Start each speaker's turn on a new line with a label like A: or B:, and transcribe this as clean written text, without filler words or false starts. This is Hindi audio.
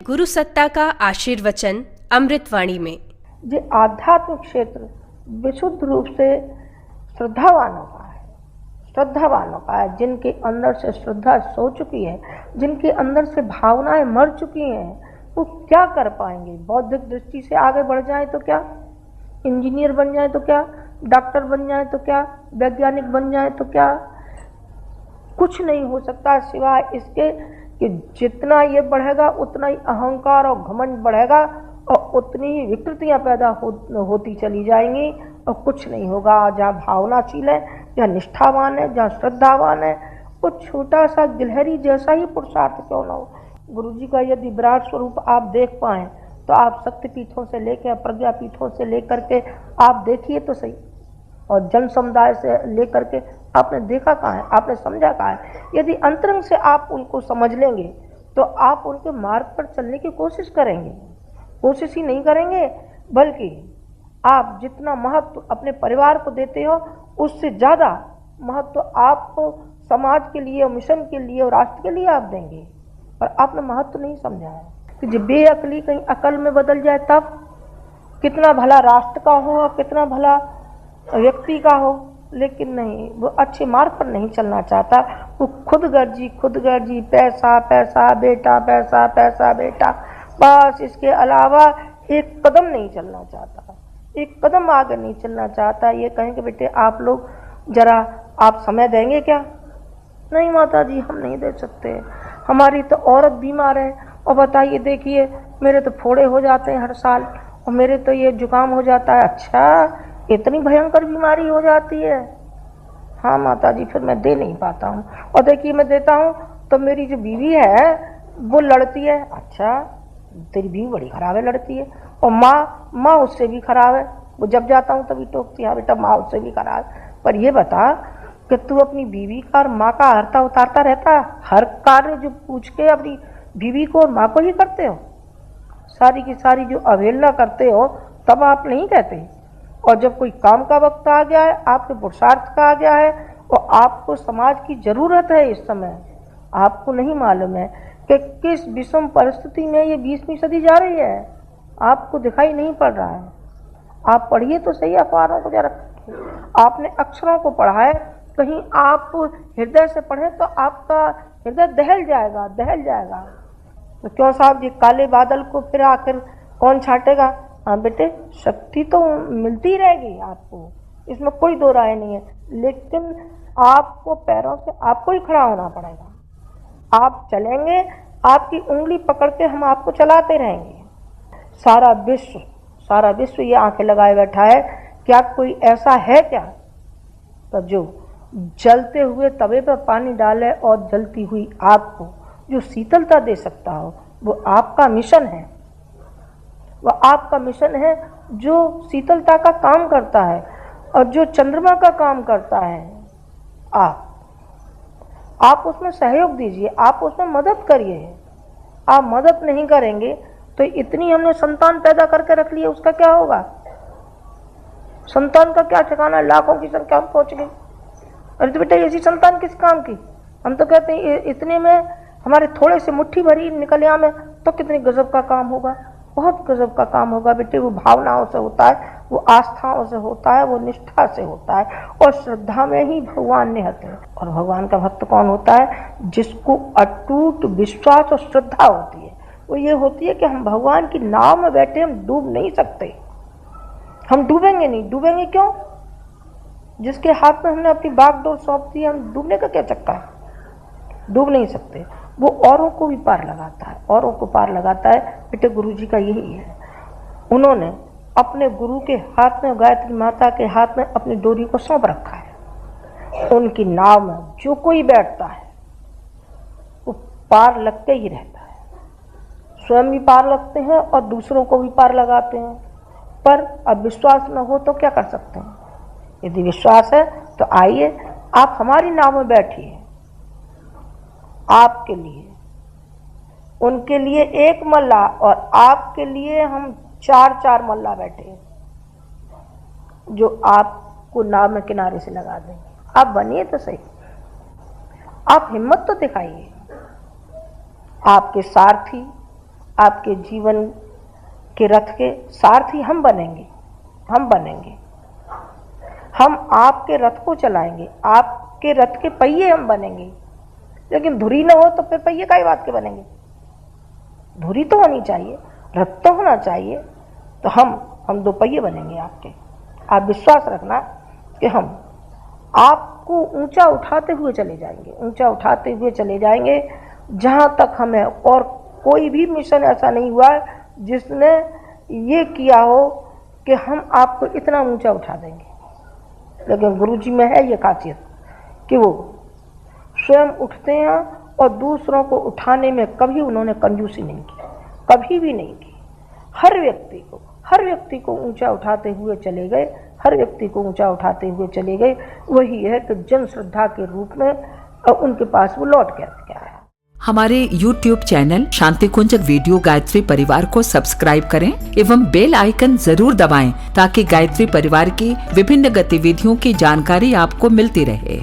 A: गुरु सत्ता का आशीर्वचन अमृतवाणी में।
B: जो आध्यात्मिक क्षेत्र विशुद्ध रूप से श्रद्धावानों का है, जिनके अंदर से श्रद्धा सो चुकी है, जिनके अंदर से भावनाएं मर चुकी हैं, वो क्या कर पाएंगे? बौद्धिक दृष्टि से आगे बढ़ जाए तो क्या, इंजीनियर बन जाए तो क्या, डॉक्टर बन जाए तो क्या, वैज्ञानिक बन जाए तो क्या? कुछ नहीं हो सकता सिवाय इसके कि जितना ये बढ़ेगा उतना ही अहंकार और घमंड बढ़ेगा और उतनी ही विकृतियां पैदा होती चली जाएंगी और कुछ नहीं होगा। जहाँ भावनाशील है, जहाँ निष्ठावान है, जहाँ श्रद्धावान है, वो छोटा सा गिलहरी जैसा ही पुरुषार्थ क्यों न हो, गुरु जी का यदि विराट स्वरूप आप देख पाएँ तो आप शक्तिपीठों से लेकर प्रज्ञापीठों से लेकर के आप देखिए तो सही, और जन समुदाय से लेकर के आपने देखा कहाँ है, आपने समझा कहाँ है? यदि अंतरंग से आप उनको समझ लेंगे तो आप उनके मार्ग पर चलने की कोशिश करेंगे। कोशिश ही नहीं करेंगे, बल्कि आप जितना महत्व अपने परिवार को देते हो उससे ज़्यादा महत्व आप समाज के लिए, मिशन के लिए और राष्ट्र के लिए आप देंगे। पर आपने महत्व नहीं समझा है कि जब बेअकली कहीं अकल में बदल जाए तब कितना भला राष्ट्र का हो और कितना भला व्यक्ति का हो, लेकिन नहीं, वो अच्छे मार्ग पर नहीं चलना चाहता। वो खुद गर्जी पैसा पैसा बेटा, पैसा पैसा बेटा, बस इसके अलावा एक कदम नहीं चलना चाहता, एक कदम आगे नहीं चलना चाहता। ये कहेंगे बेटे आप लोग जरा आप समय देंगे क्या? नहीं माता जी हम नहीं दे सकते, हमारी तो औरत बीमार है, और बताइए देखिए मेरे तो फोड़े हो जाते हैं हर साल, और मेरे तो ये जुकाम हो जाता है। अच्छा, इतनी भयंकर बीमारी हो जाती है? हाँ माता जी फिर मैं दे नहीं पाता हूँ, और देखिए मैं देता हूँ तो मेरी जो बीवी है वो लड़ती है। अच्छा, तेरी बीवी बड़ी खराब है, लड़ती है, और माँ उससे भी खराब है, वो जब जाता हूँ तभी टोकती है, हाँ बेटा माँ उससे भी खराब है। पर ये बता कि तू अपनी बीवी का और माँ का हरता उतारता रहता, हर कार्य जो पूछ के अपनी बीवी को और माँ को ही करते हो, सारी की सारी जो अवहेलना करते हो तब आप नहीं कहते। और जब कोई काम का वक्त आ गया है, आपके पुरुषार्थ का आ गया है और आपको समाज की ज़रूरत है इस समय, आपको नहीं मालूम है कि किस विषम परिस्थिति में ये 20वीं सदी जा रही है, आपको दिखाई नहीं पड़ रहा है। आप पढ़िए तो सही अखबारों को जरा, आपने अक्षरों को पढ़ा है, कहीं आप हृदय से पढ़ें तो आपका हृदय दहल जाएगा। तो क्यों साहब जी, काले बादल को फिर आखिर कौन छाटेगा? हाँ बेटे, शक्ति तो मिलती रहेगी आपको, इसमें कोई दो राय नहीं है, लेकिन आपको पैरों से आपको ही खड़ा होना पड़ेगा। आप चलेंगे, आपकी उंगली पकड़ के हम आपको चलाते रहेंगे। सारा विश्व ये आंखें लगाए बैठा है, क्या कोई ऐसा है क्या तो जो जलते हुए तवे पर पानी डाले और जलती हुई आग को जो शीतलता दे सकता हो? वो आपका मिशन है, वह आपका मिशन है जो शीतलता का काम करता है और जो चंद्रमा का काम करता है। आप उसमें सहयोग दीजिए, आप उसमें मदद करिए। आप मदद नहीं करेंगे तो इतनी हमने संतान पैदा करके रख ली है, उसका क्या होगा? संतान का क्या ठिकाना, लाखों की संख्या में पहुंच गई। अरे तो बेटा ऐसी संतान किस काम की? हम तो कहते हैं इतने में हमारे थोड़े से मुट्ठी भरी निकल आए तो कितने गजब का काम होगा, बहुत गजब का काम होगा बेटे। वो भावनाओं से होता है, वो आस्थाओं से होता है, वो निष्ठा से होता है, और श्रद्धा में ही भगवान निहित है। और भगवान का भक्त कौन होता है? जिसको अटूट विश्वास और श्रद्धा होती है। वो ये होती है कि हम भगवान की नाव में बैठे हम डूब नहीं सकते, हम डूबेंगे नहीं। डूबेंगे क्यों? जिसके हाथ में हमने अपनी बागडोर सौंप दी, हम डूबने का क्या चक्कर है? डूब नहीं सकते। वो औरों को भी पार लगाता है, औरों को पार लगाता है। बेटे गुरु जी का यही है, उन्होंने अपने गुरु के हाथ में, गायत्री माता के हाथ में अपनी डोरी को सौंप रखा है। उनकी नाव में जो कोई बैठता है वो पार लगते ही रहता है, स्वयं भी पार लगते हैं और दूसरों को भी पार लगाते हैं। पर अब विश्वास न हो तो क्या कर सकते हैं? यदि विश्वास है तो आइए आप हमारी नाव में बैठिए। आपके लिए, उनके लिए एक मल्ला और आपके लिए हम 4 मल्ला बैठे जो आपको नाव में किनारे से लगा देंगे। आप बनिए तो सही, आप हिम्मत तो दिखाइए। आपके सारथी आपके जीवन के रथ के सारथी हम बनेंगे, हम बनेंगे। हम आपके रथ को चलाएंगे, आपके रथ के पहिए हम बनेंगे। लेकिन धुरी न हो तो फिर पहिए काई बात के बनेंगे? धुरी तो होनी चाहिए, रथ तो होना चाहिए। तो हम दो पहिए बनेंगे आपके। आप विश्वास रखना कि हम आपको ऊंचा उठाते हुए चले जाएंगे, ऊंचा उठाते हुए चले जाएंगे। जहां तक हमें और कोई भी मिशन ऐसा नहीं हुआ जिसने ये किया हो कि हम आपको इतना ऊंचा उठा देंगे। लेकिन गुरुजी में है ये खासियत कि वो स्वयं उठते हैं और दूसरों को उठाने में कभी उन्होंने कंजूसी नहीं की, कभी भी नहीं की। हर व्यक्ति को ऊंचा उठाते हुए चले गए, हर व्यक्ति को ऊंचा उठाते हुए चले गए। वही है कि जन श्रद्धा के रूप में उनके पास वो लौट के आया।
C: हमारे YouTube चैनल शांति कुंज वीडियो गायत्री परिवार को सब्सक्राइब करें एवं बेल आइकन जरूर दबाएं ताकि गायत्री परिवार की विभिन्न गतिविधियों की जानकारी आपको मिलती रहे।